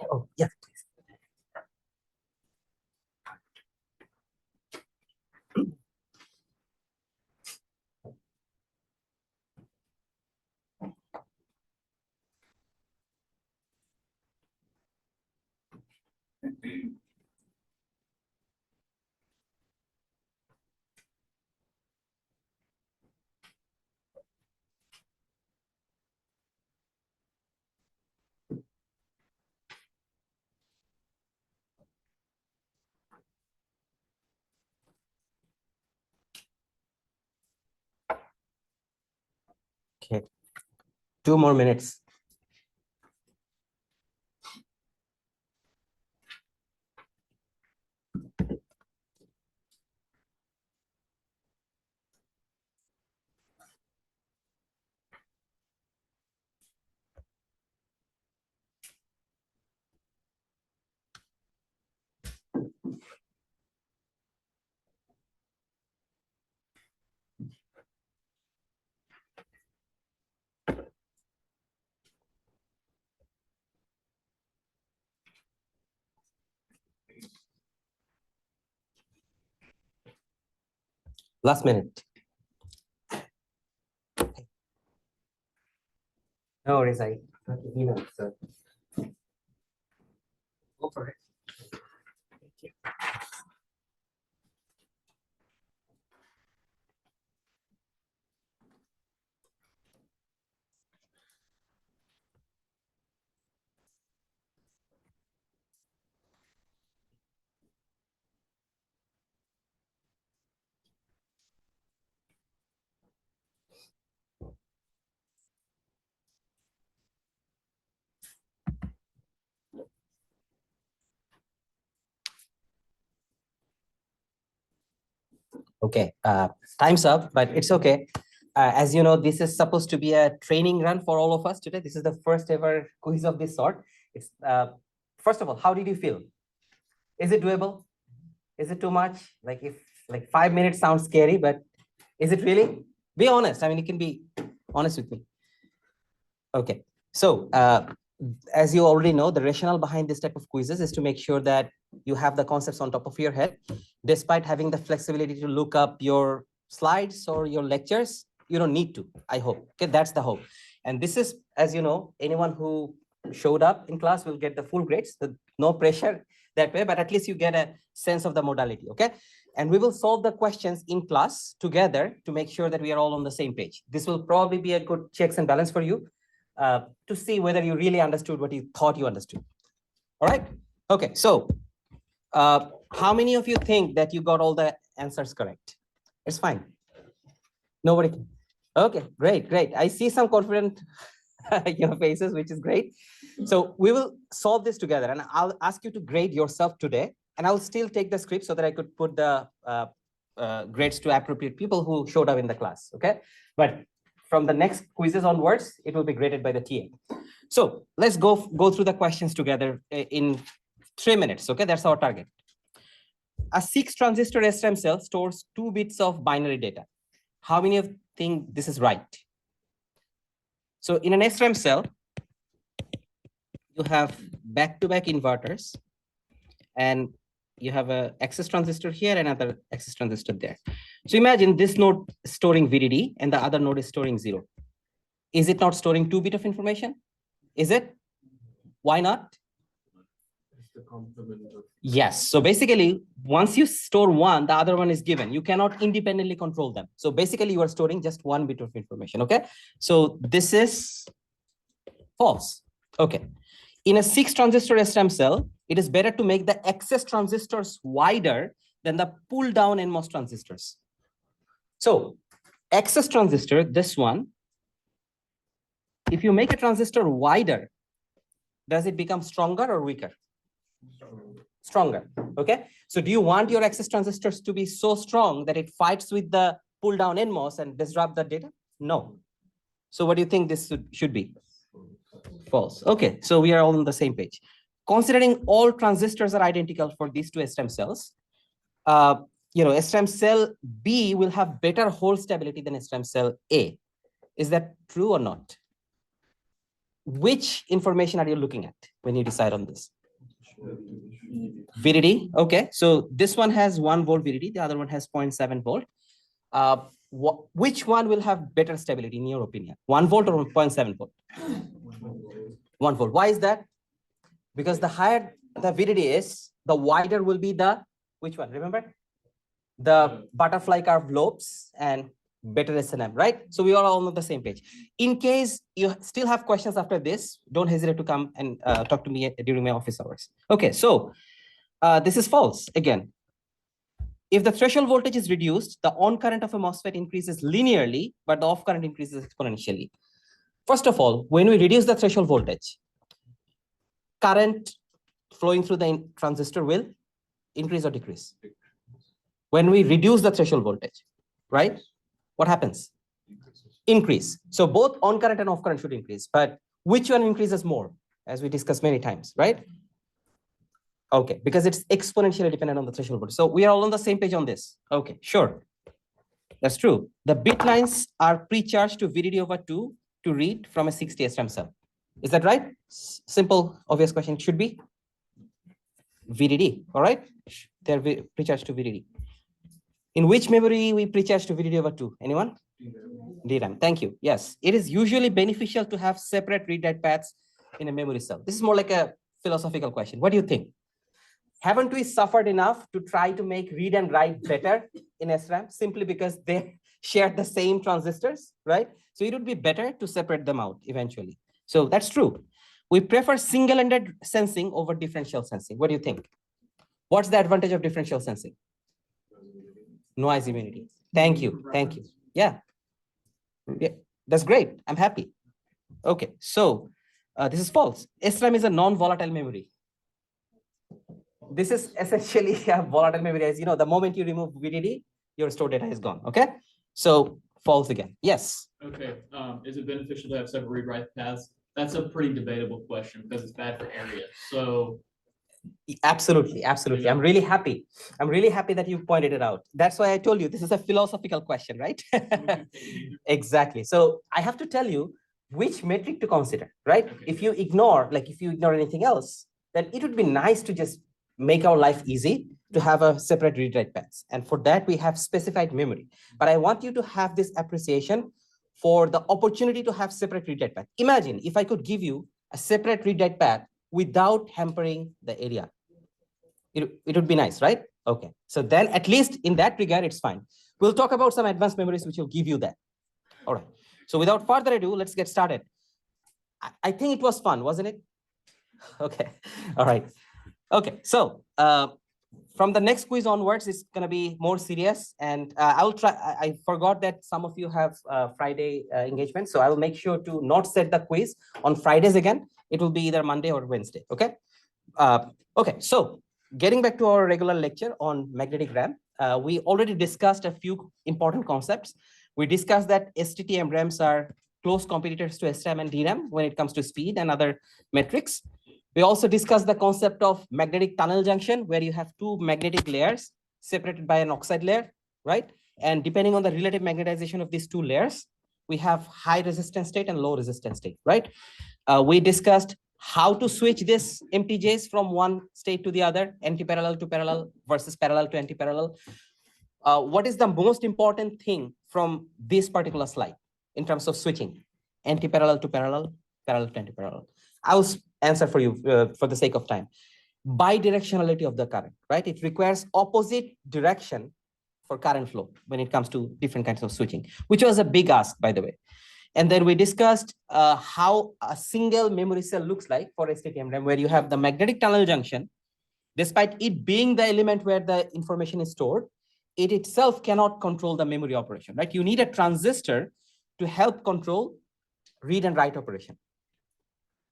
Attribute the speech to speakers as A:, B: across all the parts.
A: Oh, yeah. Okay. 2 more minutes. Last minute. No worries, so go for it. Thank you. Okay, time's up, but it's okay. As you know, this is supposed to be a training run for all of us today. This is the first ever quiz of this sort. It's first of all, how did you feel? Is it doable? Is it too much? Like if like 5 minutes sounds scary, but is it really? Be honest. I mean, you can be honest with me. Okay, so as you already know, the rationale behind this type of quizzes is to make sure that you have the concepts on top of your head, despite having the flexibility to look up your slides or your lectures. You don't need to, I hope. Okay, that's the hope. And this is, as you know, anyone who showed up in class will get the full grades. So no pressure that way, but at least you get a sense of the modality, okay? And we will solve the questions in class together to make sure that we are all on the same page. This will probably be a good checks and balance for you. To see whether you really understood what you thought you understood. All right. Okay. So how many of you think that you got all the answers correct? It's fine. Nobody can. Okay, great, great. I see some confident your faces, which is great. So we will solve this together, and I'll ask you to grade yourself today, and I'll still take the script so that I could put the grades to appropriate people who showed up in the class. Okay, but from the next quizzes onwards, it will be graded by the TA. So let's go through the questions together in 3 minutes. Okay, that's our target. A 6 transistor SRAM cell stores 2 bits of binary data. How many of you think this is right? So in an SRAM cell, you have back-to-back inverters, and you have a access transistor here and another access transistor there. So imagine this node storing VDD and the other node is storing 0. Is it not storing 2 bits of information? Is it? Why not? Yes. So basically, once you store one, the other one is given. You cannot independently control them. So basically, you are storing just 1 bit of information. Okay. So this is false. Okay. In a 6 transistor SRAM cell, it is better to make the access transistors wider than the pull down NMOS transistors. So access transistor, this one, if you make a transistor wider, does it become stronger or weaker? Stronger. Okay. So do you want your access transistors to be so strong that it fights with the pull down NMOS and disrupt the data? No. So what do you think this should be? False. Okay. So we are all on the same page. Considering all transistors are identical for these 2 SRAM cells, SRAM cell B will have better hole stability than SRAM cell A. Is that true or not? which information are you looking at when you decide on this? VDD. Okay, so this one has 1 volt VDD, the other one has 0.7 volt. Which one will have better stability in your opinion? 1 volt or 0.7 volt? 1 volt. Why is that? Because the higher the VDD is, the wider will be the, which one? Remember? The butterfly curve lobes and better SNM, right? So we are all on the same page. In case you still have questions after this, don't hesitate to come and talk to me during my office hours. Okay, so this is false again. If the threshold voltage is reduced, the on current of a MOSFET increases linearly, but the off current increases exponentially. First of all, when we reduce the threshold voltage, current flowing through the transistor will increase or decrease. When we reduce the threshold voltage, right? What happens? Increase. So both on current and off current should increase, but which one increases more? As we discussed many times, right? Okay, because it's exponentially dependent on the threshold voltage. So we are all on the same page on this. Okay, sure. That's true. The bit lines are pre-charged to VDD over 2 to read from a 60 SRAM cell. Is that right? Simple, obvious question. Should be VDD, all right? They're pre-charged to VDD. In which memory we pre-charge to VDD over 2? Anyone? DRAM. Thank you. Yes, it is usually beneficial to have separate read-write paths in a memory cell. This is more like a philosophical question. What do you think? Haven't we suffered enough to try to make read and write better in SRAM simply because they share the same transistors, right? So it would be better to separate them out eventually. So that's true. We prefer single-ended sensing over differential sensing. What do you think? What's the advantage of differential sensing? Noise immunity. Thank you. Thank you. Yeah. Yeah, that's great. I'm happy. Okay, so this is false. SRAM is a non-volatile memory. This is essentially a volatile memory. As you know, the moment you remove VDD, your stored data is gone. Okay, so false again. Yes.
B: Okay. Is it beneficial to have separate read-write paths? That's a pretty debatable question because it's bad for area. So.
A: Absolutely, absolutely. I'm really happy. I'm really happy that you pointed it out. That's why I told you this is a philosophical question, right? Exactly. So I have to tell you which metric to consider, right?
B: Okay.
A: If you ignore anything else, then it would be nice to just make our life easy to have a separate read-write paths. And for that, we have specified memory. But I want you to have this appreciation for the opportunity to have separate read-write path. Imagine if I could give you a separate read-write path without hampering the area. It would be nice, right? Okay, so then at least in that regard, it's fine. We'll talk about some advanced memories which will give you that. All right, so without further ado, let's get started. I think it was fun, wasn't it? Okay, all right. Okay, so from the next quiz onwards, it's going to be more serious. And I'll try, I forgot that some of you have Friday engagement. So I will make sure to not set the quiz on Fridays again. It will be either Monday or Wednesday, okay? Okay, so getting back to our regular lecture on magnetic RAM, we already discussed a few important concepts. We discussed that STT-MRAMs are close competitors to SRAM and DRAM when it comes to speed and other metrics. We also discussed the concept of magnetic tunnel junction, where you have two magnetic layers separated by an oxide layer, right? And depending on the relative magnetization of these two layers, we have high resistance state and low resistance state, right? We discussed how to switch this MTJs from one state to the other, anti-parallel to parallel versus parallel to anti-parallel. What is the most important thing from this particular slide in terms of switching? Anti-parallel to parallel, parallel to anti-parallel. I'll answer for you for the sake of time. Bidirectionality of the current, right? It requires opposite direction for current flow when it comes to different kinds of switching, which was a big ask, by the way. And then we discussed how a single memory cell looks like for STT-MRAM, where you have the magnetic tunnel junction. Despite it being the element where the information is stored, it itself cannot control the memory operation, right? You need a transistor to help control read and write operation,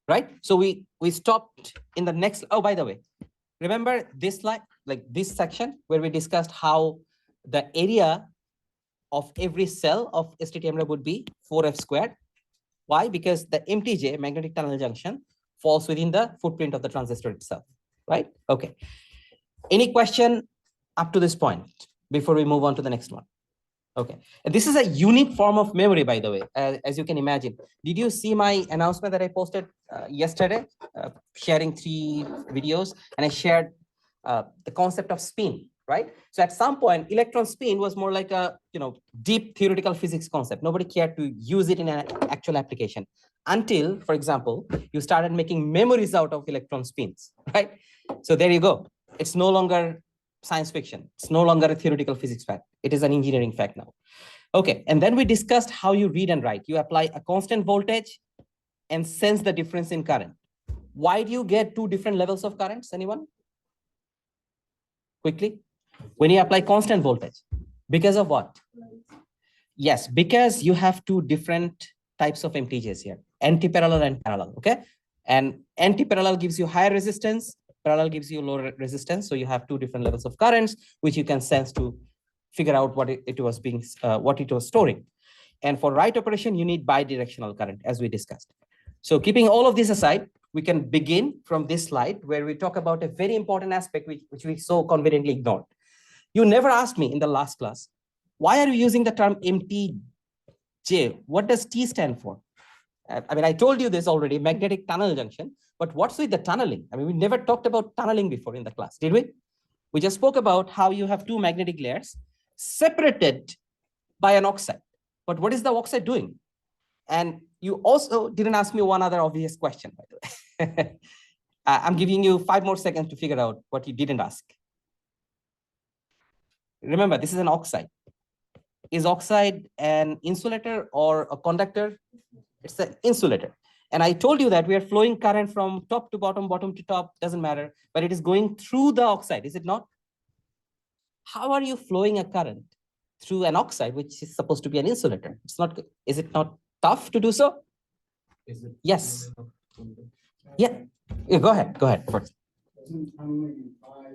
A: right? So we stopped in the next, oh, by the way, remember this slide, like this section where we discussed how the area of every cell of STT-MRAM would be 4f squared. Why? Because the MTJ, magnetic tunnel junction, falls within the footprint of the transistor itself, right? Okay. Any question up to this point before we move on to the next one? Okay, and this is a unique form of memory, by the way, as you can imagine. Did you see my announcement that I posted yesterday, sharing 3 videos, and I shared the concept of spin, right? So at some point, electron spin was more like a deep theoretical physics concept. Nobody cared to use it in an actual application until, for example, you started making memories out of electron spins, right? So there you go. It's no longer science fiction. It's no longer a theoretical physics fact. It is an engineering fact now. Okay, and then we discussed how you read and write. You apply a constant voltage and sense the difference in current. Why do you get 2 different levels of currents? Anyone? Quickly. When you apply constant voltage. Because of what? Yes, because you have 2 different types of MTJs here, anti-parallel and parallel, okay? And anti-parallel gives you higher resistance, parallel gives you lower resistance. So you have 2 different levels of currents, which you can sense to figure out what it was storing. And for write operation, you need bidirectional current, as we discussed. So keeping all of this aside, we can begin from this slide where we talk about a very important aspect which we so conveniently ignored. You never asked me in the last class, why are you using the term MTJ? What does T stand for? I mean, I told you this already, magnetic tunnel junction, but what's with the tunneling? I mean, we never talked about tunneling before in the class, did we? We just spoke about how you have 2 magnetic layers separated by an oxide. But what is the oxide doing? And you also didn't ask me one other obvious question, by the way. I'm giving you 5 more seconds to figure out what you didn't ask. Remember, this is an oxide. Is oxide an insulator or a conductor? It's an insulator. And I told you that we are flowing current from top to bottom, bottom to top, doesn't matter, but it is going through the oxide, is it not? How are you flowing a current through an oxide, which is supposed to be an insulator? It's not, is it not tough to do so?
C: Is it?
A: Yes. Yeah, go ahead first.
D: Doesn't tunneling imply,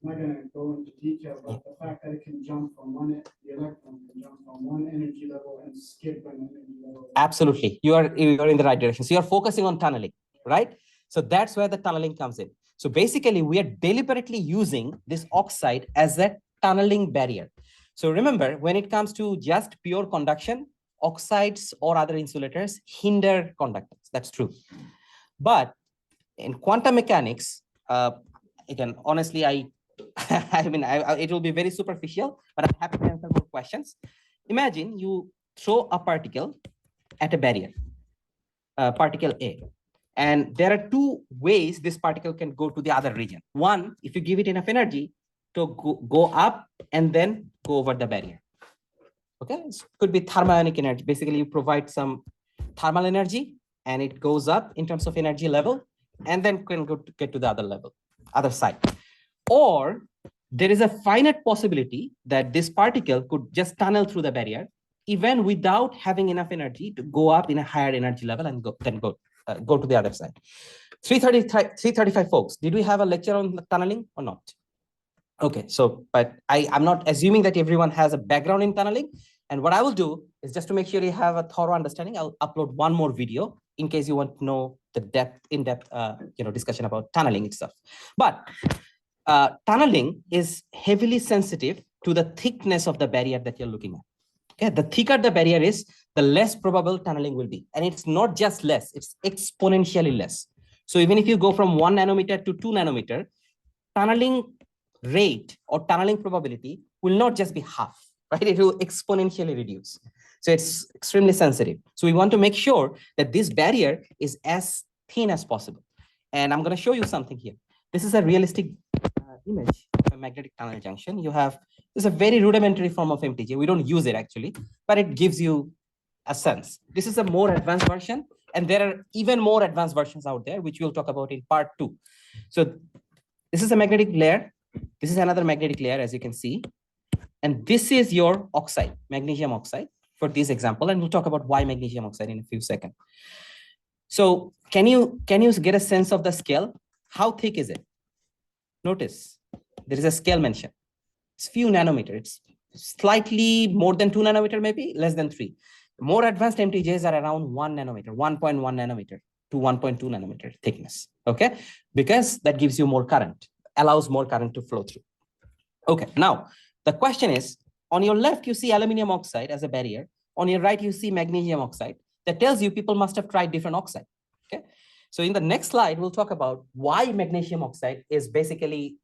D: I'm not going to go into detail, but the fact that it can jump from the electron can jump from one energy level and skip an energy level.
A: Absolutely, you're in the right direction. So you're focusing on tunneling, right? So that's where the tunneling comes in. So basically, we are deliberately using this oxide as a tunneling barrier. So remember, when it comes to just pure conduction, oxides or other insulators hinder conductance. That's true. But in quantum mechanics, again, honestly, it will be very superficial, but I'm happy to answer more questions. Imagine you throw a particle at a barrier, particle A. And there are 2 ways this particle can go to the other region. One, if you give it enough energy to go up and then go over the barrier. Okay, it could be thermionic energy. Basically, you provide some thermal energy and it goes up in terms of energy level and then can get to the other side. Or there is a finite possibility that this particle could just tunnel through the barrier even without having enough energy to go up in a higher energy level and go to the other side. 335 folks, did we have a lecture on tunneling or not? Okay, so, but I'm not assuming that everyone has a background in tunneling. And what I will do is, just to make sure you have a thorough understanding, I'll upload one more video in case you want to know the in-depth discussion about tunneling itself. But tunneling is heavily sensitive to the thickness of the barrier that you're looking at. Okay, the thicker the barrier is, the less probable tunneling will be. And it's not just less, it's exponentially less. So even if you go from 1 nanometer to 2 nanometer, tunneling rate or tunneling probability will not just be half, right? It will exponentially reduce. So it's extremely sensitive. So we want to make sure that this barrier is as thin as possible. And I'm going to show you something here. This is a realistic image of a magnetic tunnel junction. This is a very rudimentary form of MTJ. We don't use it actually, but it gives you a sense. This is a more advanced version, and there are even more advanced versions out there, which we'll talk about in part 2. So this is a magnetic layer. This is another magnetic layer, as you can see. And this is your oxide, magnesium oxide, for this example. And we'll talk about why magnesium oxide in a few seconds. So can you get a sense of the scale? How thick is it? Notice there is a scale mentioned. It's few nanometers. It's slightly more than 2 nanometer, maybe less than 3. More advanced MTJs are around 1 nanometer, 1.1 nanometer to 1.2 nanometer thickness. Okay, because that gives you more current, allows more current to flow through. Okay, now the question is, On your left, you see aluminum oxide as a barrier. On your right, you see magnesium oxide. That tells you people must have tried different oxide. Okay. So in the next slide, we'll talk about why magnesium oxide is basically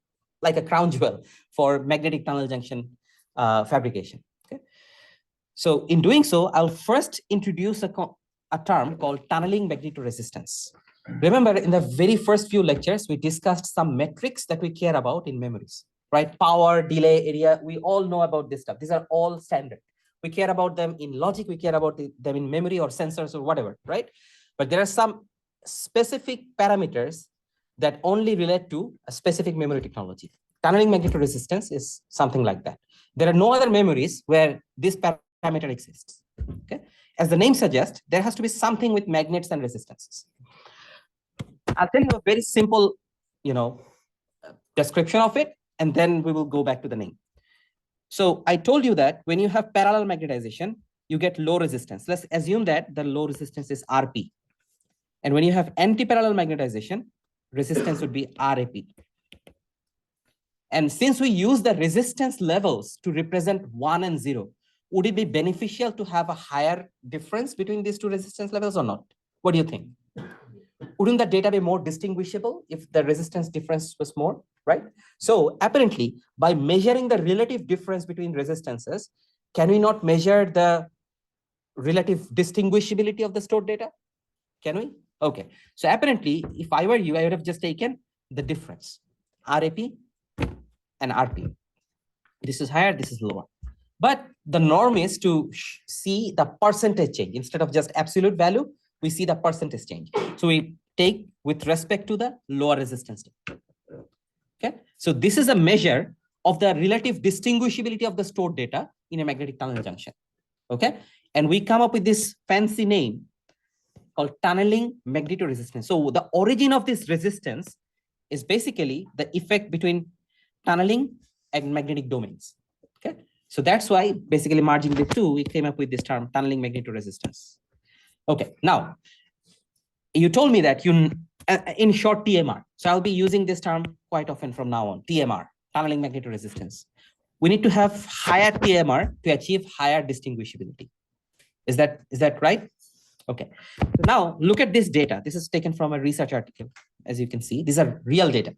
A: like a crown jewel for magnetic tunnel junction fabrication. Okay. So in doing so, I'll first introduce a term called tunneling magnetoresistance. Remember, in the very first few lectures, we discussed some metrics that we care about in memories, right? Power, delay, area, we all know about this stuff. These are all standard. We care about them in logic, we care about them in memory or sensors or whatever, right? But there are some specific parameters that only relate to a specific memory technology. Tunneling magnetoresistance is something like that. There are no other memories where this parameter exists, okay? As the name suggests, there has to be something with magnets and resistances. I'll tell you a very simple, description of it, and then we will go back to the name. So I told you that when you have parallel magnetization, you get low resistance. Let's assume that the low resistance is RP. And when you have anti-parallel magnetization, resistance would be RAP. And since we use the resistance levels to represent 1 and 0, would it be beneficial to have a higher difference between these two resistance levels or not? What do you think? Wouldn't the data be more distinguishable if the resistance difference was more, right? So apparently, by measuring the relative difference between resistances, can we not measure the relative distinguishability of the stored data? Can we? Okay. So apparently, if I were you, I would have just taken the difference, RAP and RP. This is higher, this is lower. But the norm is to see the percentage change. Instead of just absolute value, we see the percentage change. So we take with respect to the lower resistance. Okay. So this is a measure of the relative distinguishability of the stored data in a magnetic tunnel junction. Okay. And we come up with this fancy name called tunneling magnetoresistance. So the origin of this resistance is basically the effect between tunneling and magnetic domains. Okay. So that's why basically merging the two, we came up with this term tunneling magnetoresistance. Okay. Now, you told me that you, in short, TMR. So I'll be using this term quite often from now on, TMR, tunneling magnetoresistance. We need to have higher TMR to achieve higher distinguishability. Is that right? Okay. So now look at this data. This is taken from a research article. As you can see, these are real data.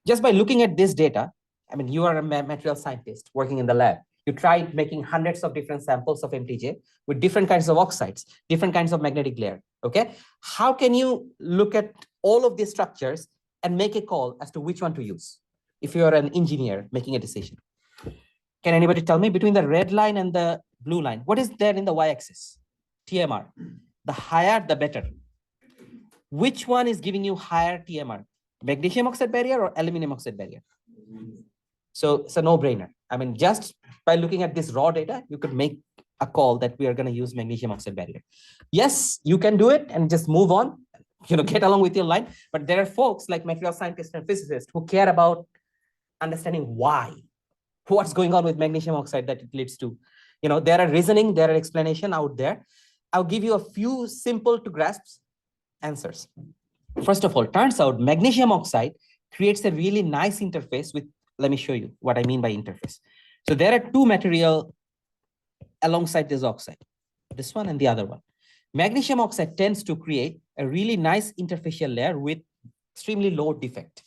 A: Just by looking at this data, I mean, you are a material scientist working in the lab. You tried making hundreds of different samples of MTJ with different kinds of oxides, different kinds of magnetic layer. Okay. How can you look at all of these structures and make a call as to which one to use if you're an engineer making a decision? Can anybody tell me between the red line and the blue line, what is there in the y-axis? TMR. The higher, the better. Which one is giving you higher TMR? Magnesium oxide barrier or aluminum oxide barrier? So it's a no-brainer. I mean, just by looking at this raw data, you could make a call that we are going to use magnesium oxide barrier. Yes, you can do it and just move on, get along with your line. But there are folks like material scientists and physicists who care about understanding why, what's going on with magnesium oxide that it leads to. There are reasoning, there are explanation out there. I'll give you a few simple to grasp answers. First of all, turns out magnesium oxide creates a really nice interface with, let me show you what I mean by interface. So there are two material alongside this oxide, this one and the other one. Magnesium oxide tends to create a really nice interfacial layer with extremely low defect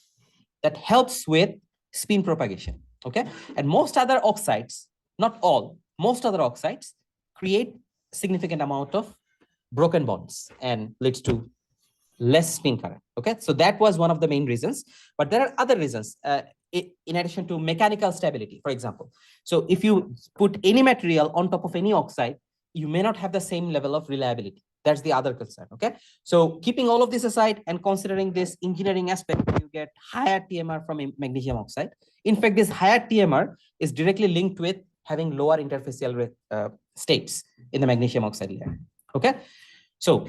A: that helps with spin propagation. Okay. And most other oxides, not all, most other oxides create significant amount of broken bonds and leads to less spin current. Okay. So that was one of the main reasons, but there are other reasons in addition to mechanical stability, for example. So if you put any material on top of any oxide, you may not have the same level of reliability. That's the other concern. Okay. So keeping all of this aside and considering this engineering aspect, you get higher TMR from magnesium oxide. In fact, this higher TMR is directly linked with having lower interfacial states in the magnesium oxide layer. Okay. So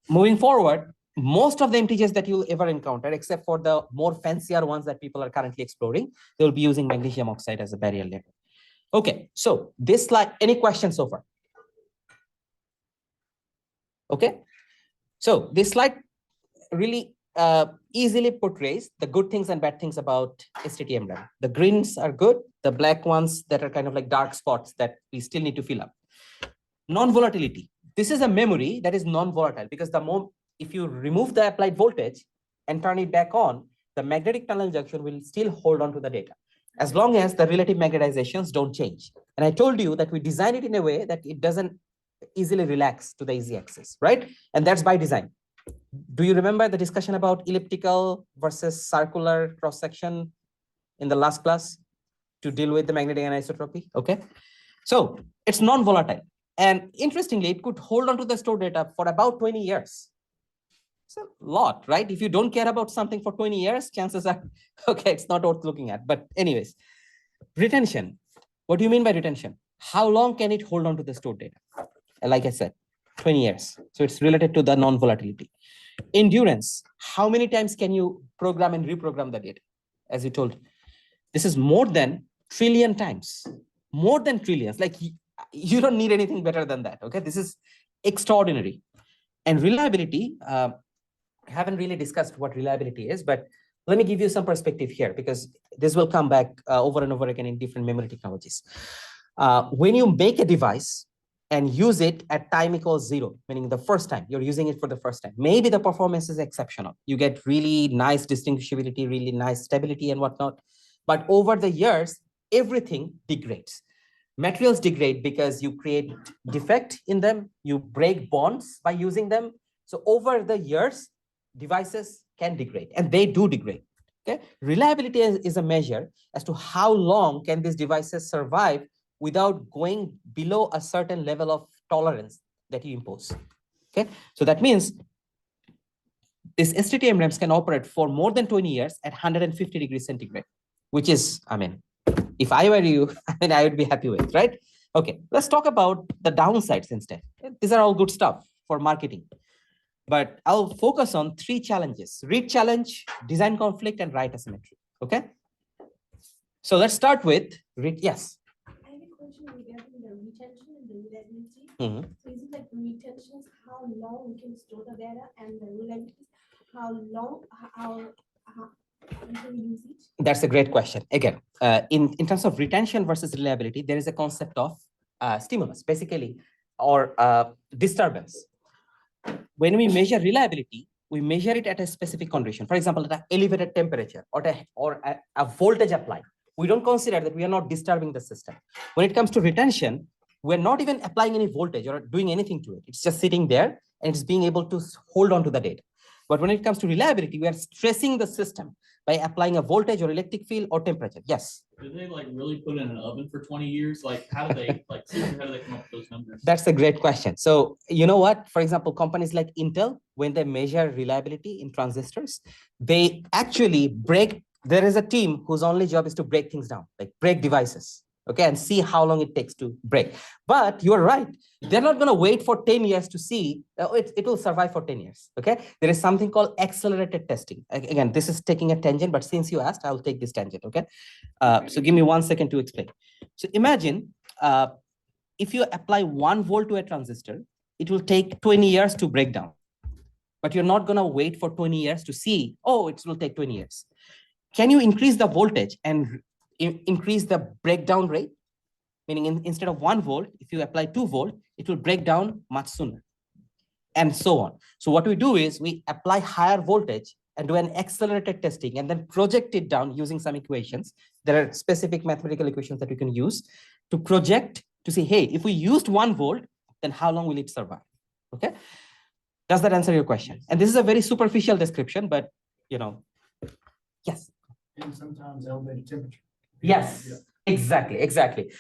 A: moving forward, most of the MTJs that you'll ever encounter, except for the more fancier ones that people are currently exploring, they'll be using magnesium oxide as a barrier layer. Okay, so this slide, any questions so far? Okay, so this slide really easily portrays the good things and bad things about STT-MRAM. The greens are good, the black ones that are kind of like dark spots that we still need to fill up. Non-volatility. This is a memory that is non-volatile because the moment if you remove the applied voltage and turn it back on, the magnetic tunnel junction will still hold on to the data as long as the relative magnetizations don't change. And I told you that we design it in a way that it doesn't easily relax to the easy axis, right? And that's by design. Do you remember the discussion about elliptical versus circular cross-section in the last class to deal with the magnetic anisotropy? Okay, so it's non-volatile. And interestingly, it could hold on to the stored data for about 20 years. It's a lot, right? If you don't care about something for 20 years, chances are, okay, it's not worth looking at. But anyways, retention. What do you mean by retention? How long can it hold on to the stored data? Like I said, 20 years. So it's related to the non-volatility. Endurance. How many times can you program and reprogram the data? As you told, this is more than trillion times, more than trillions. Like you don't need anything better than that. Okay, this is extraordinary. And reliability, I haven't really discussed what reliability is, but let me give you some perspective here because this will come back over and over again in different memory technologies. When you make a device and use it at time equals 0, meaning the first time you're using it for the first time, maybe the performance is exceptional. You get really nice distinguishability, really nice stability and whatnot. But over the years, everything degrades. Materials degrade because you create defect in them, you break bonds by using them. So over the years, devices can degrade and they do degrade. Okay, reliability is a measure as to how long can these devices survive without going below a certain level of tolerance that you impose. Okay, so that means this STT-MRAMs can operate for more than 20 years at 150 degrees centigrade, which is, I mean, if I were you, I mean, I would be happy with, right? Okay, let's talk about the downsides instead. These are all good stuff for marketing, but I'll focus on 3 challenges: read challenge, design conflict, and write asymmetry. Okay, so let's start with read. Yes.
C: I have a question regarding the retention and the reliability.
A: Mhm.
C: So is it like retention is how long we can store the data, and the reliability is how long, how we can use it?
A: That's a great question. Again, in terms of retention versus reliability, there is a concept of stimulus, basically, or disturbance. When we measure reliability, we measure it at a specific condition. For example, at an elevated temperature or a voltage applied. We don't consider that we are not disturbing the system. When it comes to retention, we're not even applying any voltage or doing anything to it. It's just sitting there and it's being able to hold on to the data. But when it comes to reliability, we are stressing the system by applying a voltage or electric field or temperature. Yes.
B: Did they like really put in an oven for 20 years? Like how do they like seriously, how do they come up with those numbers?
A: That's a great question. So you know what? For example, companies like Intel, when they measure reliability in transistors, they actually break. There is a team whose only job is to break things down, like break devices, okay, and see how long it takes to break. But you're right. They're not going to wait for 10 years to see it will survive for 10 years. Okay. There is something called accelerated testing. Again, this is taking a tangent, but since you asked, I'll take this tangent. Okay. So give me 1 second to explain. So imagine if you apply 1 volt to a transistor, it will take 20 years to break down. But you're not going to wait for 20 years to see, oh, it will take 20 years. Can you increase the voltage and increase the breakdown rate? Meaning instead of 1 volt, if you apply 2 volt, it will break down much sooner and so on. So what we do is we apply higher voltage and do an accelerated testing and then project it down using some equations. There are specific mathematical equations that we can use to project to say, hey, if we used 1 volt, then how long will it survive? Okay. Does that answer your question? And this is a very superficial description, but you know, yes.
D: And sometimes elevated temperature.
A: Yes, yeah. Exactly.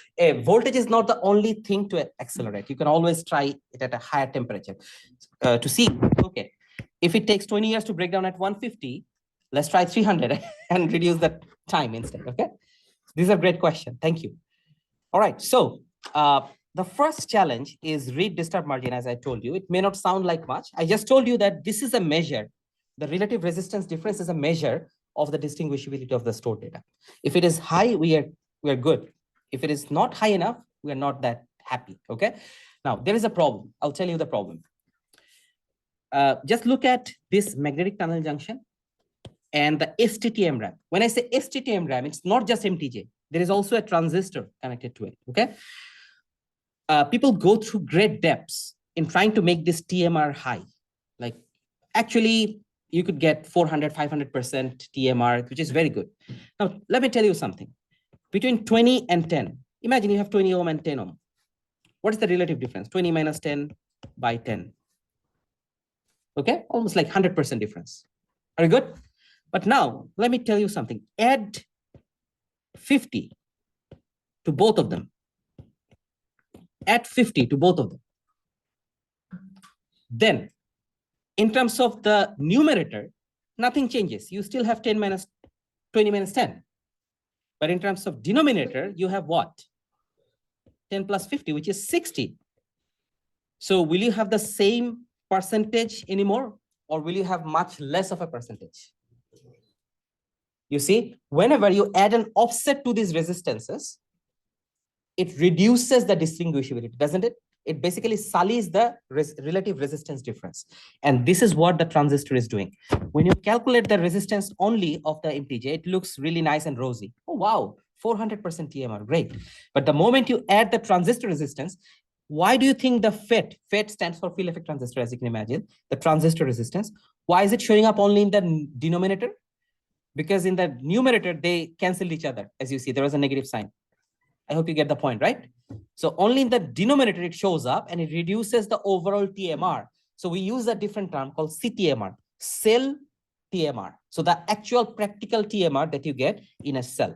A: Voltage is not the only thing to accelerate. You can always try it at a higher temperature to see, okay, if it takes 20 years to break down at 150, let's try 300 and reduce the time instead, okay? These are great questions. Thank you. All right, so the first challenge is read disturb margin, as I told you. It may not sound like much. I just told you that this is a measure. The relative resistance difference is a measure of the distinguishability of the stored data. If it is high, we are good. If it is not high enough, we are not that happy. Okay. Now there is a problem. I'll tell you the problem. Just look at this magnetic tunnel junction and the STTM RAM. When I say STTM RAM, it's not just MTJ. There is also a transistor connected to it, okay? People go through great depths in trying to make this TMR high. Like, actually, you could get 400, 500% TMR, which is very good. Now, let me tell you something. Between 20 and 10, imagine you have 20 ohm and 10 ohm. What is the relative difference? 20 minus 10 by 10. Okay, almost like 100% difference. Are you good? But now, let me tell you something. Add 50 to both of them. Add 50 to both of them. Then, in terms of the numerator, nothing changes. You still have 10 minus 20 minus 10. But in terms of denominator, you have what? 10 plus 50, which is 60. So will you have the same percentage anymore? Or will you have much less of a percentage? You see, whenever you add an offset to these resistances, it reduces the distinguishability, doesn't it? It basically sullies the relative resistance difference. And this is what the transistor is doing. When you calculate the resistance only of the MTJ, it looks really nice and rosy. Oh, wow, 400% TMR, great. But the moment you add the transistor resistance, why do you think the FET stands for field effect transistor, as you can imagine, the transistor resistance? Why is it showing up only in the denominator? Because in the numerator, they canceled each other. As you see, there was a negative sign. I hope you get the point, right? So only in the denominator, it shows up and it reduces the overall TMR. So we use a different term called CTMR, cell TMR. So the actual practical TMR that you get in a cell.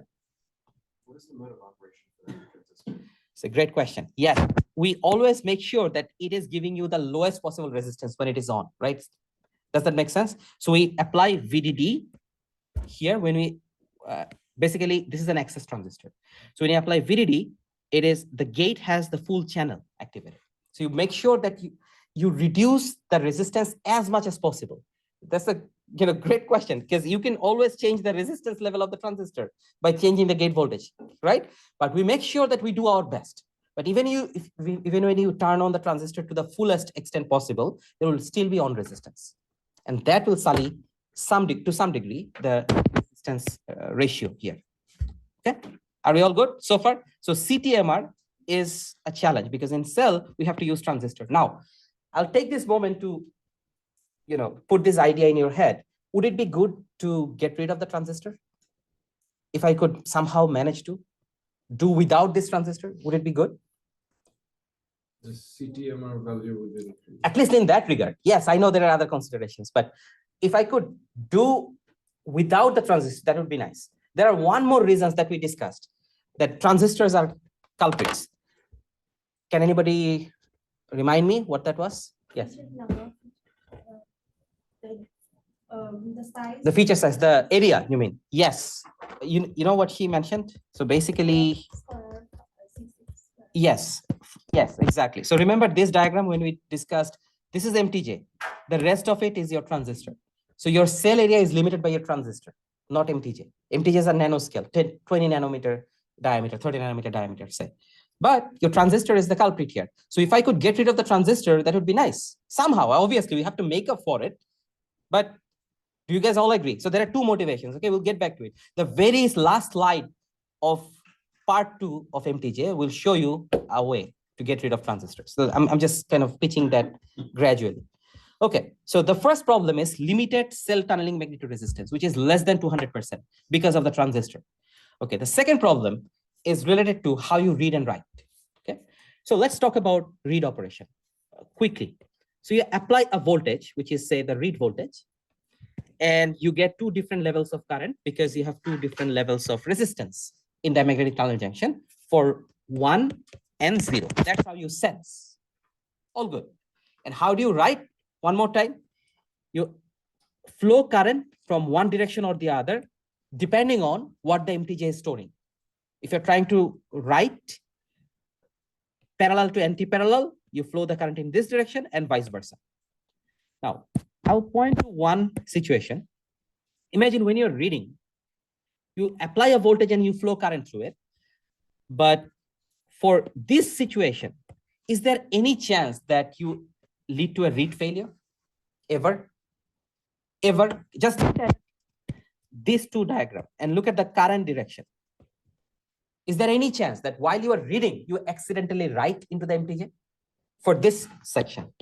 E: What is the mode of operation for that transistor?
A: It's a great question. Yes, we always make sure that it is giving you the lowest possible resistance when it is on, right? Does that make sense? So we apply VDD here when we, basically, this is an access transistor. So when you apply VDD, it is the gate has the full channel activated. So you make sure that you reduce the resistance as much as possible. That's a great question, because you can always change the resistance level of the transistor by changing the gate voltage, right? But we make sure that we do our best. But even when you turn on the transistor to the fullest extent possible, there will still be on resistance, and that will sully to some degree the resistance ratio here. Okay, are we all good so far? So CTMR is a challenge because in cell we have to use transistor. Now, I'll take this moment to put this idea in your head. Would it be good to get rid of the transistor? If I could somehow manage to do without this transistor, would it be good?
E: The CTMR value would be increased.
A: At least in that regard. Yes, I know there are other considerations, but if I could do without the transistor, that would be nice. There are one more reasons that we discussed, that transistors are culprits. Can anybody remind me what that was? Yes.
C: The size.
A: The feature size, the area, you mean? Yes. You know what she mentioned? So basically, yes, exactly. So remember this diagram when we discussed, this is MTJ. The rest of it is your transistor. So your cell area is limited by your transistor, not MTJ. MTJs are nanoscale, 20 nanometer diameter, 30 nanometer diameter, say. But your transistor is the culprit here. So if I could get rid of the transistor, that would be nice. Somehow, obviously, we have to make up for it. But do you guys all agree? So there are two motivations. Okay, we'll get back to it. The very last slide of part 2 of MTJ will show you a way to get rid of transistors. So I'm just kind of pitching that gradually. Okay, so the first problem is limited cell tunneling magnitude resistance, which is less than 200% because of the transistor. Okay, the second problem is related to how you read and write. Okay, so let's talk about read operation quickly. So you apply a voltage, which is say the read voltage, and you get two different levels of current because you have two different levels of resistance in the magnetic tunnel junction for 1 and 0. That's how you sense. All good. And how do you write? One more time. You flow current from one direction or the other, depending on what the MTJ is storing. If you're trying to write parallel to anti-parallel, you flow the current in this direction and vice versa. Now, I'll point to one situation. Imagine when you're reading, you apply a voltage and you flow current through it. But for this situation, is there any chance that you lead to a read failure? Ever? Just these two diagrams and look at the current direction, is there any chance that while you are reading, you accidentally write into the MTJ for this section?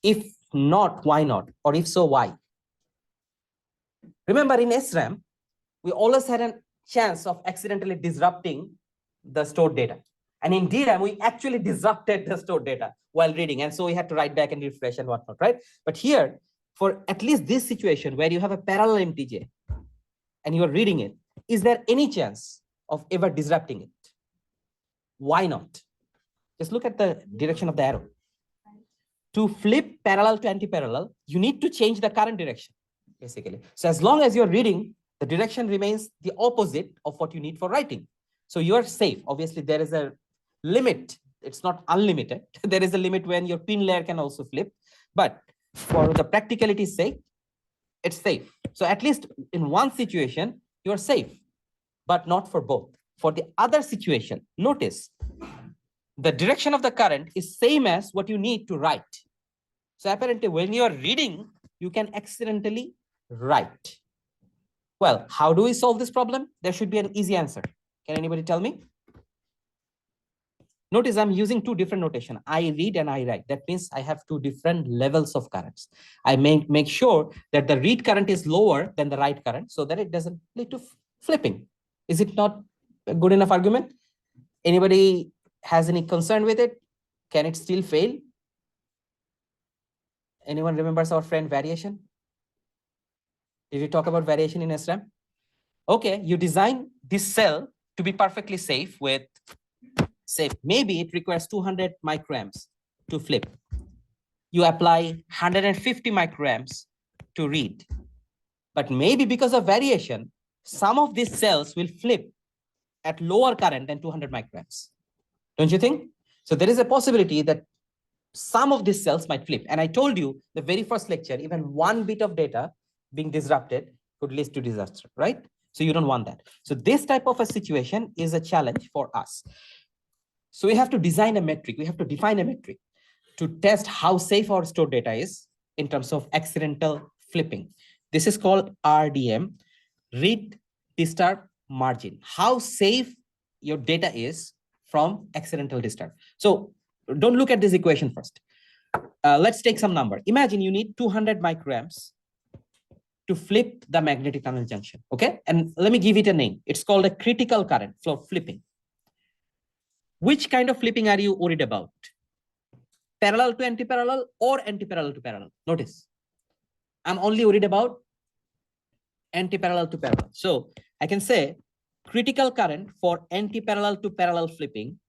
A: If not, why not? Or if so, why? Remember, in SRAM, we always had a chance of accidentally disrupting the stored data. And in DRAM, we actually disrupted the stored data while reading. And so we had to write back and refresh and whatnot, right? But here, for at least this situation where you have a parallel MTJ and you are reading it, is there any chance of ever disrupting it? Why not? Just look at the direction of the arrow. To flip parallel to anti-parallel, you need to change the current direction, basically. So as long as you're reading, the direction remains the opposite of what you need for writing. So you're safe. Obviously, there is a limit. It's not unlimited. There is a limit when your pin layer can also flip. But for the practicality's sake, it's safe. So at least in one situation, you're safe, but not for both. For the other situation, notice the direction of the current is same as what you need to write. So apparently when you're reading, you can accidentally write. Well, how do we solve this problem? There should be an easy answer. Can anybody tell me? Notice I'm using two different notation. I read and I write. That means I have two different levels of currents. I make sure that the read current is lower than the write current so that it doesn't lead to flipping. Is it not a good enough argument? Anybody has any concern with it? Can it still fail? Anyone remembers our friend variation? Did we talk about variation in SRAM? Okay, you design this cell to be perfectly safe with, say, maybe it requires 200 microamps to flip. You apply 150 microamps to read. But maybe because of variation, some of these cells will flip at lower current than 200 microamps. Don't you think? So there is a possibility that some of these cells might flip. And I told you the very first lecture, even one bit of data being disrupted could lead to disaster, right? So you don't want that. So this type of a situation is a challenge for us. So we have to design a metric. We have to define a metric to test how safe our stored data is in terms of accidental flipping. This is called RDM, read disturb margin. How safe your data is from accidental disturb. So don't look at this equation first. Let's take some number. Imagine you need 200 microamps to flip the magnetic tunnel junction, okay? And let me give it a name. It's called a critical current for flipping. Which kind of flipping are you worried about? Parallel to anti-parallel or anti-parallel to parallel? Notice, I'm only worried about anti-parallel to parallel. So I can say critical current for anti-parallel to parallel flipping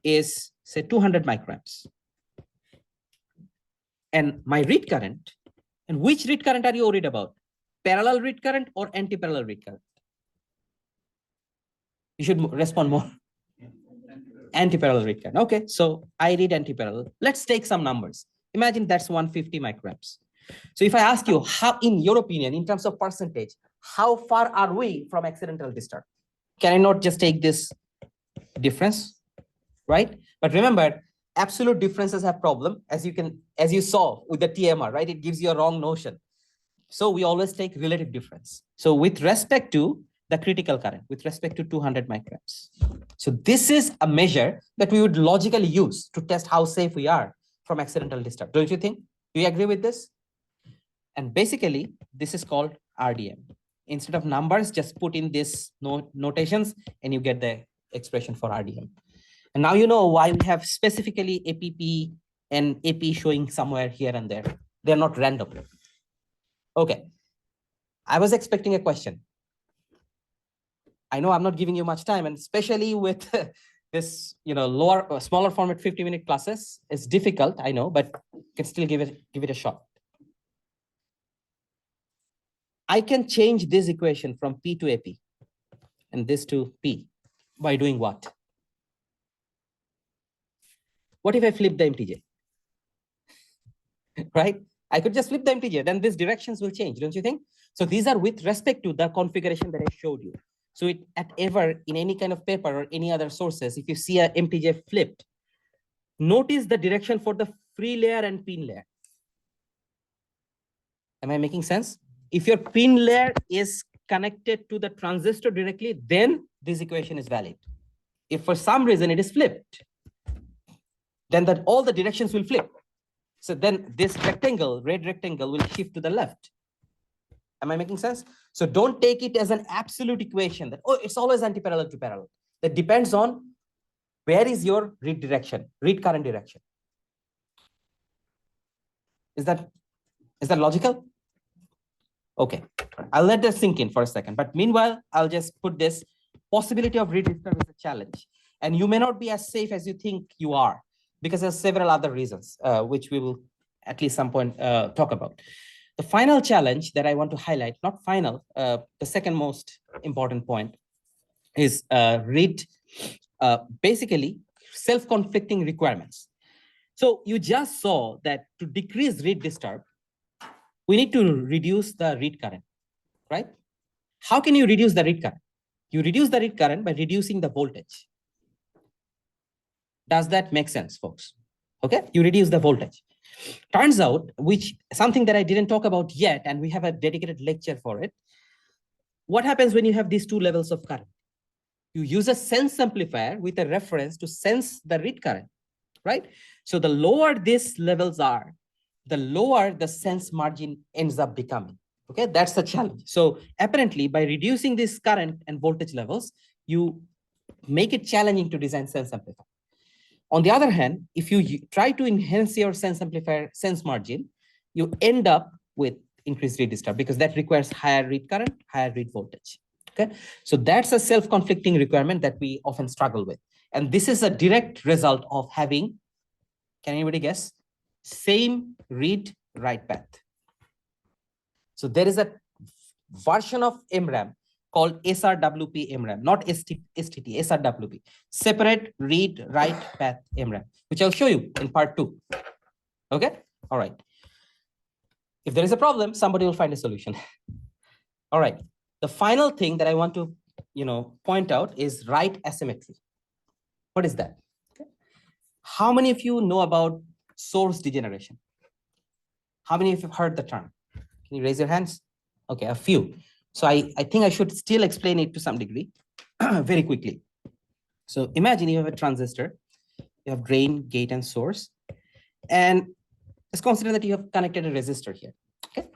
A: is, say, 200 microamps. And my read current, and which read current are you worried about? Parallel read current or anti-parallel read current? You should respond more. Anti-parallel read current. Okay, so I read anti-parallel. Let's take some numbers. Imagine that's 150 microamps. So if I ask you, how, in your opinion, in terms of percentage, how far are we from accidental disturb? Can I not just take this difference, right? But remember, absolute differences have problem, as you saw with the TMR, right? It gives you a wrong notion. So we always take relative difference. So with respect to the critical current, with respect to 200 microamps. So this is a measure that we would logically use to test how safe we are from accidental disturb. Don't you think? Do you agree with this? And basically, this is called RDM. Instead of numbers, just put in these notations and you get the expression for RDM. And now you know why we have specifically APP and AP showing somewhere here and there. They're not random. Okay. I was expecting a question. I know I'm not giving you much time, and especially with this, smaller format 50-minute classes, it's difficult, I know, but you can still give it a shot. I can change this equation from P to AP and this to P by doing what? What if I flip the MTJ? Right? I could just flip the MTJ, then these directions will change, don't you think? So these are with respect to the configuration that I showed you. So it at ever in any kind of paper or any other sources, if you see a MTJ flipped, notice the direction for the free layer and pin layer. Am I making sense? If your pin layer is connected to the transistor directly, then this equation is valid. If for some reason it is flipped, then that all the directions will flip. So then this rectangle, red rectangle, will shift to the left. Am I making sense? So don't take it as an absolute equation that, oh, it's always anti-parallel to parallel. That depends on where is your read direction, read current direction. Is that logical? Okay, I'll let that sink in for a second. But meanwhile, I'll just put this possibility of read disturb as a challenge. And you may not be as safe as you think you are, because there's several other reasons, which we will at least some point talk about. The final challenge that I want to highlight, not final, the second most important point is basically self-conflicting requirements. So you just saw that to decrease read disturb, we need to reduce the read current, right? How can you reduce the read current? You reduce the read current by reducing the voltage. Does that make sense, folks? Okay, you reduce the voltage. Turns out, something that I didn't talk about yet, and we have a dedicated lecture for it. What happens when you have these two levels of current? You use a sense amplifier with a reference to sense the read current, right? So the lower these levels are, the lower the sense margin ends up becoming. Okay, that's the challenge. So apparently, by reducing this current and voltage levels, you make it challenging to design sense amplifier. On the other hand, if you try to enhance your sense amplifier sense margin, you end up with increased read disturb, because that requires higher read current, higher read voltage. Okay, so that's a self-conflicting requirement that we often struggle with. And this is a direct result of having, can anybody guess? Same read write path. So there is a version of MRAM called SRWP MRAM, not STT, SRWP, separate read write path MRAM, which I'll show you in part 2. Okay, all right. If there is a problem, somebody will find a solution. All right, the final thing that I want to point out is write asymmetry. What is that? Okay. How many of you know about source degeneration? How many of you have heard the term? Can you raise your hands? Okay, a few. So I think I should still explain it to some degree very quickly. So imagine you have a transistor, you have drain, gate, and source. And let's consider that you have connected a resistor here, okay?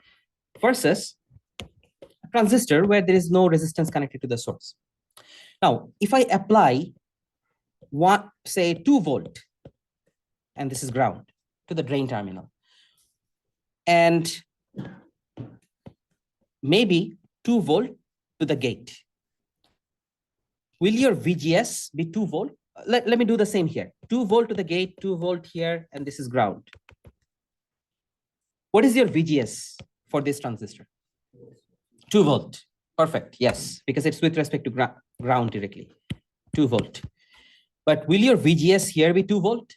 A: Versus a transistor where there is no resistance connected to the source. Now, if I apply say 2 volt, and this is ground, to the drain terminal, and maybe 2 volt to the gate, will your VGS be 2 volt? Let me do the same here. 2 volt to the gate, 2 volt here, and this is ground. What is your VGS for this transistor? 2 volt. Perfect. Yes, because it's with respect to ground directly. 2 volt. But will your VGS here be 2 volt?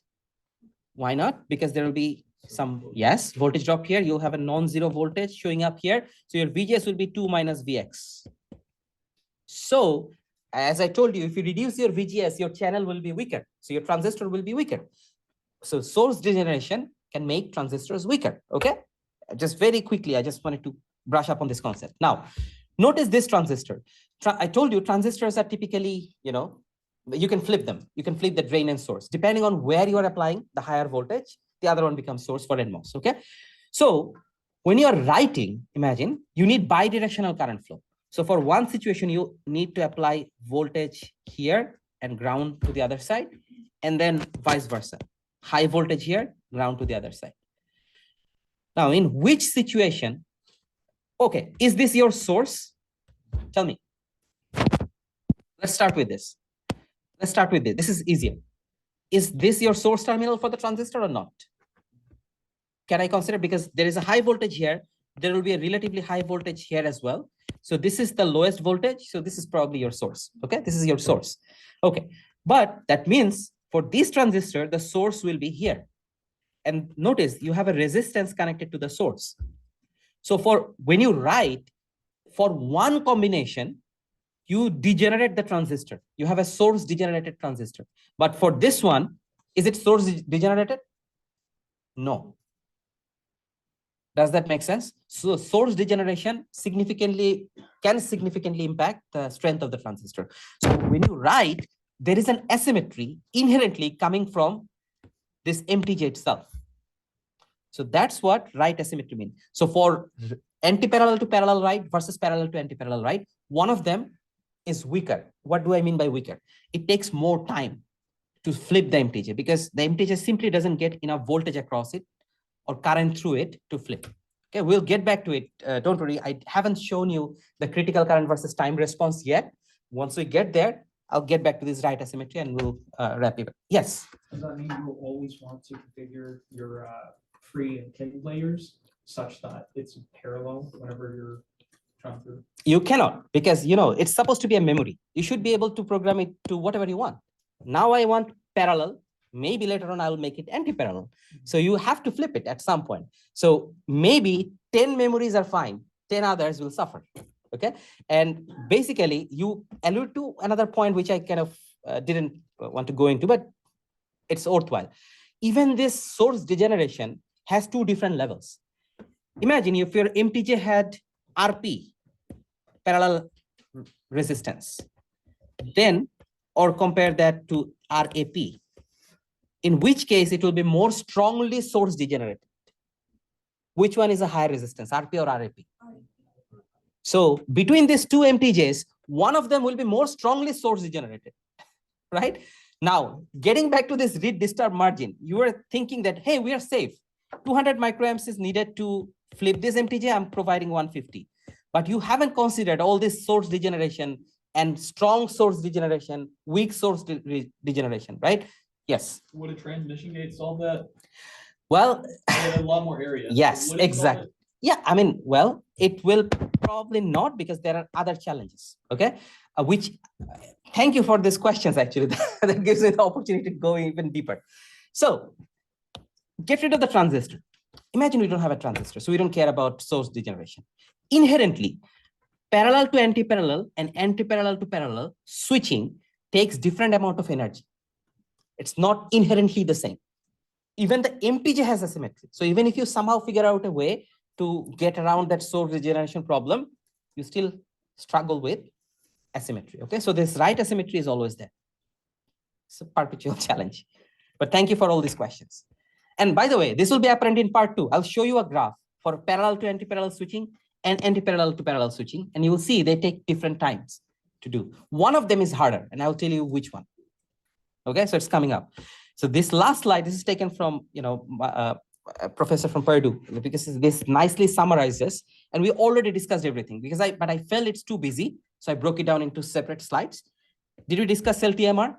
A: Why not? Because there will be some, yes, voltage drop here. You'll have a non-zero voltage showing up here. So your VGS will be 2 minus Vx. So as I told you, if you reduce your VGS, your channel will be weaker. So your transistor will be weaker. So source degeneration can make transistors weaker. Okay. Just very quickly, I just wanted to brush up on this concept. Now, notice this transistor. I told you transistors are typically, you can flip them. You can flip the drain and source. Depending on where you are applying the higher voltage, the other one becomes source for NMOS, okay? So when you are writing, imagine you need bidirectional current flow. So for one situation, you need to apply voltage here and ground to the other side, and then vice versa. High voltage here, ground to the other side. Now, in which situation, okay, is this your source? Tell me. Let's start with this. Let's start with this. This is easier. Is this your source terminal for the transistor or not? Can I consider, because there is a high voltage here, there will be a relatively high voltage here as well. So this is the lowest voltage. So this is probably your source. Okay, this is your source. Okay, but that means for this transistor, the source will be here. And notice you have a resistance connected to the source. So for when you write for one combination, you degenerate the transistor. You have a source degenerated transistor. But for this one, is it source degenerated? No. Does that make sense? So source degeneration can significantly impact the strength of the transistor. So when you write, there is an asymmetry inherently coming from this MTJ itself. So that's what write asymmetry means. So for anti-parallel to parallel write versus parallel to anti-parallel write, one of them is weaker. What do I mean by weaker? It takes more time to flip the MTJ because the MTJ simply doesn't get enough voltage across it or current through it to flip. Okay, we'll get back to it. Don't worry, I haven't shown you the critical current versus time response yet. Once we get there, I'll get back to this write asymmetry and we'll wrap it up. Yes?
F: Does that mean you'll always want to configure your pre and kin layers such that it's parallel whenever you're trying to?
A: You cannot, because it's supposed to be a memory. You should be able to program it to whatever you want. Now I want parallel. Maybe later on I'll make it anti-parallel. So you have to flip it at some point. So maybe 10 memories are fine, 10 others will suffer. Okay. And basically you allude to another point, which I kind of didn't want to go into, but it's worthwhile. Even this source degeneration has two different levels. Imagine if your MTJ had RP, parallel resistance, then, or compare that to RAP, in which case it will be more strongly source degenerated. Which one is a higher resistance, RP or RAP? So between these two MTJs, one of them will be more strongly source degenerated, right? Now, getting back to this read disturb margin, you are thinking that, hey, we are safe. 200 microamps is needed to flip this MTJ, I'm providing 150. But you haven't considered all this source degeneration and strong source degeneration, weak source degeneration, right? Yes.
B: Would a transmission gate solve that?
A: Well,
B: A lot more area.
A: yes,
B: Would it solve
A: exactly.
B: it?
A: Yeah, I mean, well, it will probably not because there are other challenges, okay? Which, thank you for these questions, actually. That gives me the opportunity to go even deeper. So, get rid of the transistor. Imagine we don't have a transistor, so we don't care about source degeneration. Inherently, parallel to anti-parallel and anti-parallel to parallel switching takes different amount of energy. It's not inherently the same. Even the MTJ has asymmetry. So even if you somehow figure out a way to get around that source degeneration problem, you still struggle with asymmetry. Okay, so this right asymmetry is always there. It's a perpetual challenge. But thank you for all these questions. And by the way, this will be apparent in part 2. I'll show you a graph for parallel to anti-parallel switching and anti-parallel to parallel switching. And you will see they take different times to do. One of them is harder, and I'll tell you which one. Okay, so it's coming up. So this last slide, this is taken from a professor from Purdue, because this nicely summarizes, and we already discussed everything but I felt it's too busy, so I broke it down into separate slides. Did we discuss LTMR?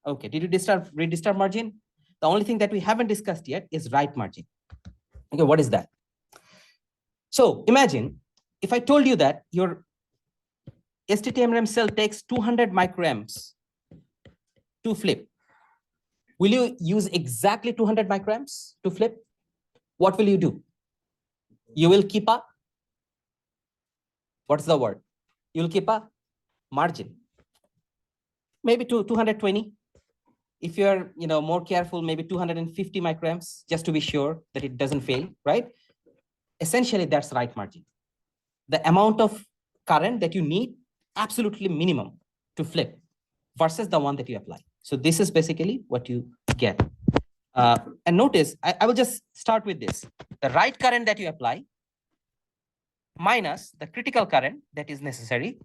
A: Okay, did you read disturb margin? The only thing that we haven't discussed yet is write margin. Okay, what is that? So imagine if I told you that your STT-MRAM cell takes 200 microamps to flip. Will you use exactly 200 microamps to flip? What will you do? You will keep a, what's the word? You'll keep a margin. Maybe to 220. If you're more careful, maybe 250 microamps, just to be sure that it doesn't fail, right? Essentially, that's write margin. The amount of current that you need, absolutely minimum to flip versus the one that you apply. So this is basically what you get. And notice, I will just start with this. The write current that you apply minus the critical current that is necessary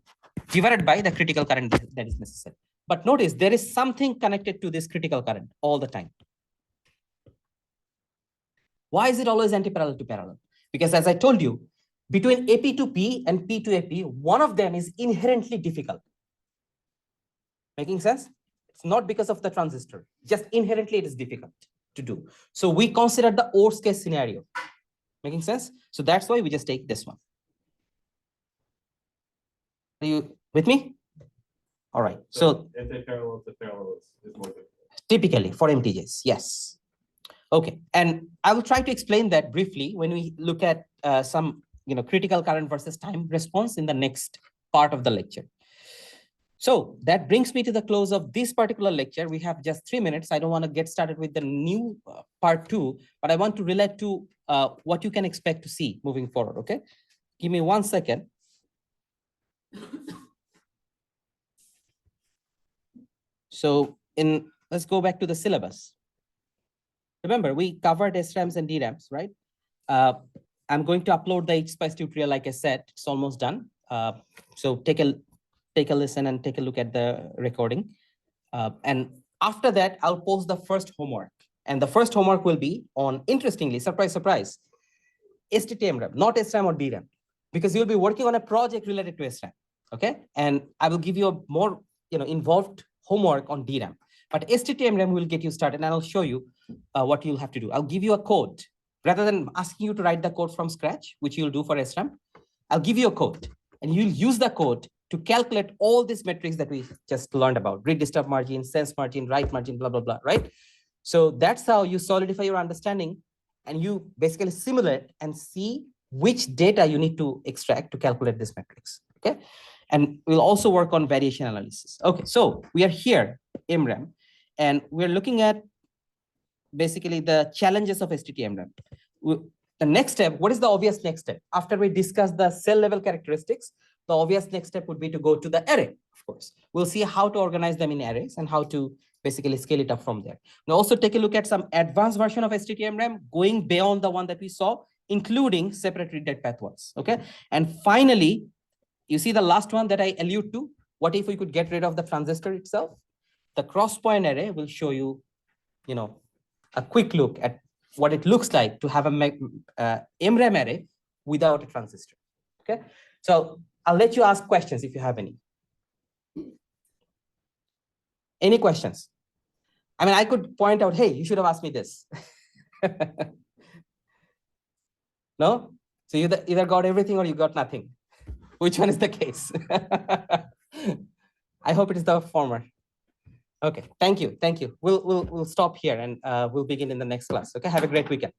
A: divided by the critical current that is necessary. But notice there is something connected to this critical current all the time. Why is it always anti-parallel to parallel? Because as I told you, between AP to P and P to AP, one of them is inherently difficult. Making sense? It's not because of the transistor, just inherently it is difficult to do. So we consider the worst case scenario. Making sense? So that's why we just take this one. Are you with me? All right. So
G: anti-parallel to parallel is more difficult.
A: Typically for MTJs, yes. Okay, and I will try to explain that briefly when we look at some critical current versus time response in the next part of the lecture. So that brings me to the close of this particular lecture. We have just 3 minutes. I don't want to get started with the new part 2, but I want to relate to what you can expect to see moving forward. Okay, give me 1 second. So let's go back to the syllabus. Remember, we covered SRAMs and DRAMs, right? I'm going to upload the HSpice tutorial, like I said, it's almost done. So take a listen and take a look at the recording. And after that, I'll post the first homework. And the first homework will be on, interestingly, surprise, surprise, STT-MRAM, not SRAM or DRAM, because you'll be working on a project related to SRAM, okay? And I will give you a more involved homework on DRAM. But STT-MRAM will get you started, and I'll show you what you'll have to do. I'll give you a code. Rather than asking you to write the code from scratch, which you'll do for SRAM, I'll give you a code, and you'll use the code to calculate all these metrics that we just learned about: read, disturb margin, sense margin, write margin, blah, blah, blah, right? So that's how you solidify your understanding, and you basically simulate and see which data you need to extract to calculate these metrics, okay? And we'll also work on variation analysis. Okay, so we are here, MRAM, and we're looking at basically the challenges of STT-MRAM. The next step, what is the obvious next step? After we discuss the cell level characteristics, the obvious next step would be to go to the array, of course. We'll see how to organize them in arrays and how to basically scale it up from there. We'll also take a look at some advanced version of STT-MRAM, going beyond the one that we saw, including separate read-write pathways, okay? And finally, you see the last one that I allude to, what if we could get rid of the transistor itself? The cross-point array will show you, a quick look at what it looks like to have a MRAM array without a transistor, okay? So I'll let you ask questions if you have any. Any questions? I mean, I could point out, hey, you should have asked me this. No? So you either got everything or you got nothing. Which one is the case? I hope it is the former. Okay, thank you, thank you. We'll stop here and we'll begin in the next class. Okay, have a great weekend.